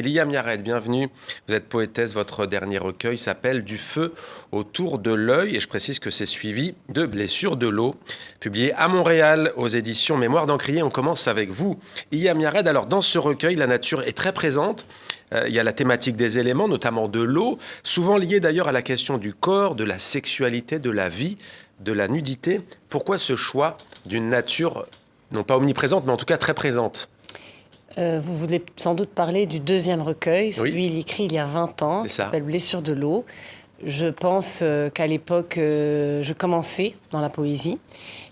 Liam Yared, bienvenue. Vous êtes poétesse, votre dernier recueil s'appelle « Du feu autour de l'œil » et je précise que c'est suivi de Blessures de l'eau, publié à Montréal aux éditions Mémoire d'Encrier. On commence avec vous, Liam Yared. Alors dans ce recueil, la nature est très présente. Il y a la thématique des éléments, notamment de l'eau, souvent liée d'ailleurs à la question du corps, de la sexualité, de la vie, de la nudité. Pourquoi ce choix d'une nature, non pas omniprésente, mais en tout cas très présente ? Vous voulez sans doute parler du deuxième recueil, celui Oui. il écrit il y a 20 ans, qui s'appelle Blessures de l'eau. Je pense qu'à l'époque, je commençais dans la poésie.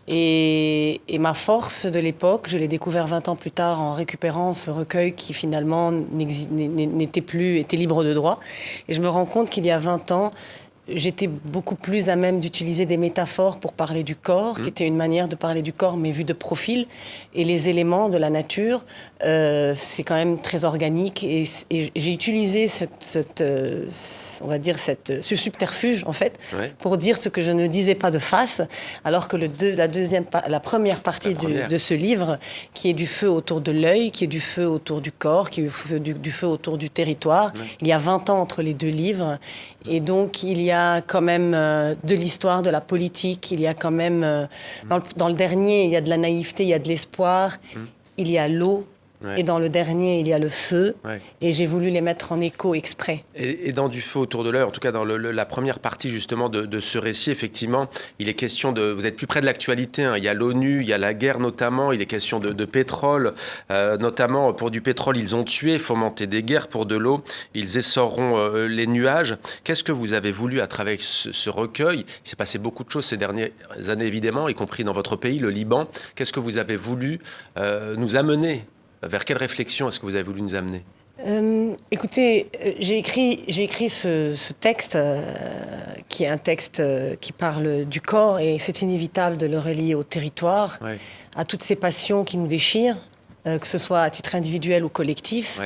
Et ma force de l'époque, je l'ai découvert 20 ans plus tard en récupérant ce recueil qui finalement n'était plus, était libre de droit. Et je me rends compte qu'il y a 20 ans, j'étais beaucoup plus à même d'utiliser des métaphores pour parler du corps, qui était une manière de parler du corps, mais vu de profil. Et les éléments de la nature, c'est quand même très organique. Et j'ai utilisé on va dire ce subterfuge, en fait, pour dire ce que je ne disais pas de face, alors que la première partie de ce livre, qui est du feu autour de l'œil, qui est du feu autour du corps, qui est du feu autour du territoire, il y a 20 ans entre les deux livres. Et donc, il y a quand même de l'histoire, de la politique, il y a quand même... dans le dernier, il y a de la naïveté, il y a de l'espoir, il y a l'eau, et dans le dernier, il y a le feu, et j'ai voulu les mettre en écho exprès. Et dans Du feu autour de l'œil, en tout cas dans la première partie justement de ce récit, effectivement, il est question de... Vous êtes plus près de l'actualité, hein. Il y a l'ONU, il y a la guerre notamment, il est question de pétrole, notamment pour du pétrole, ils ont tué, fomenté des guerres, pour de l'eau, ils essoreront les nuages. Qu'est-ce que vous avez voulu à travers ce recueil ? Il s'est passé beaucoup de choses ces dernières années, évidemment, y compris dans votre pays, le Liban. Qu'est-ce que vous avez voulu nous amener ? Vers quelle réflexion est-ce que vous avez voulu nous amener ? Écoutez, j'ai écrit ce texte, qui est un texte qui parle du corps, et c'est inévitable de le relier au territoire, à toutes ces passions qui nous déchirent, que ce soit à titre individuel ou collectif.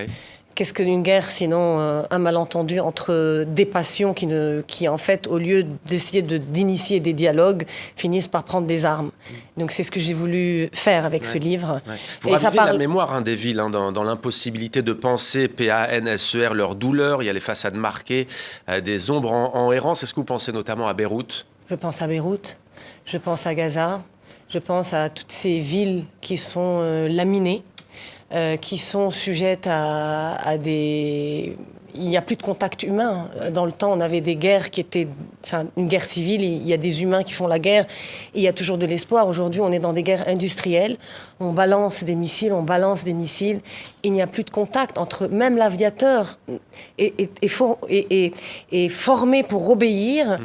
Qu'est-ce qu'une guerre sinon un malentendu entre des passions qui en fait, au lieu d'essayer d'initier des dialogues, finissent par prendre des armes. Donc c'est ce que j'ai voulu faire avec ce livre. Vous ravivez la mémoire des villes, dans l'impossibilité de penser, PANSER, leur douleur. Il y a les façades marquées, des ombres en errance. Est-ce que vous pensez notamment à Beyrouth ? Je pense à Beyrouth, je pense à Gaza, je pense à toutes ces villes qui sont laminées, qui sont sujettes à des... Il n'y a plus de contact humain. Dans le temps, on avait des guerres qui étaient... Enfin, une guerre civile, il y a des humains qui font la guerre. Et il y a toujours de l'espoir. Aujourd'hui, on est dans des guerres industrielles. On balance des missiles, on balance des missiles. Il n'y a plus de contact entre... Même l'aviateur est formé pour obéir.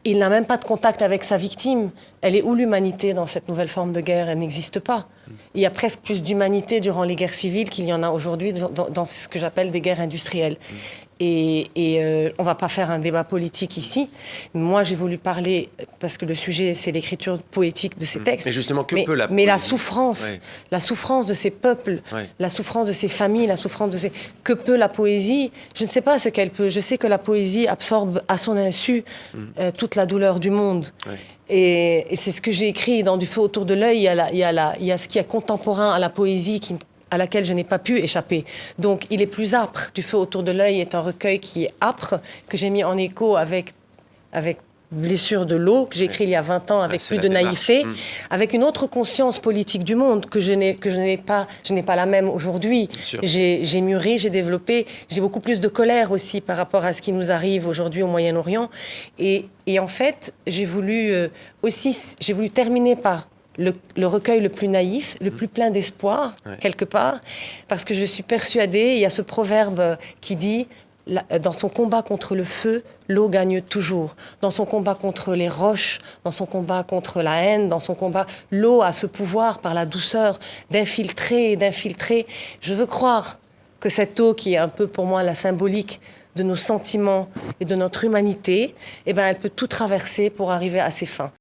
Il n'a même pas de contact avec sa victime. Elle est où l'humanité dans cette nouvelle forme de guerre ? Elle n'existe pas. Il y a presque plus d'humanité durant les guerres civiles qu'il y en a aujourd'hui dans ce que j'appelle des guerres industrielles. Et on ne va pas faire un débat politique ici. Moi, j'ai voulu parler, parce que le sujet, c'est l'écriture poétique de ces textes. Mais justement, que peut la poésie ? Mais la souffrance de ces peuples, la souffrance de ces familles, la souffrance de ces... Que peut la poésie ? Je ne sais pas ce qu'elle peut. Je sais que la poésie absorbe à son insu toute la douleur du monde. Et c'est ce que j'ai écrit dans Du feu autour de l'œil. Il y a ce qui est contemporain à la poésie à laquelle je n'ai pas pu échapper. Donc, il est plus âpre. Du feu autour de l'œil est un recueil qui est âpre, que j'ai mis en écho avec Blessures de l'eau, que j'ai écrit il y a 20 ans avec plus de naïveté, avec une autre conscience politique du monde que je n'ai pas la même aujourd'hui. J'ai mûri, j'ai développé, j'ai beaucoup plus de colère aussi par rapport à ce qui nous arrive aujourd'hui au Moyen-Orient. Et en fait, j'ai voulu terminer par le recueil le plus naïf, le plus plein d'espoir, quelque part, parce que je suis persuadée, il y a ce proverbe qui dit « Dans son combat contre le feu, l'eau gagne toujours. Dans son combat contre les roches, dans son combat contre la haine, dans son combat, l'eau a ce pouvoir, par la douceur, d'infiltrer. Je veux croire que cette eau, qui est un peu pour moi la symbolique de nos sentiments et de notre humanité, elle peut tout traverser pour arriver à ses fins. »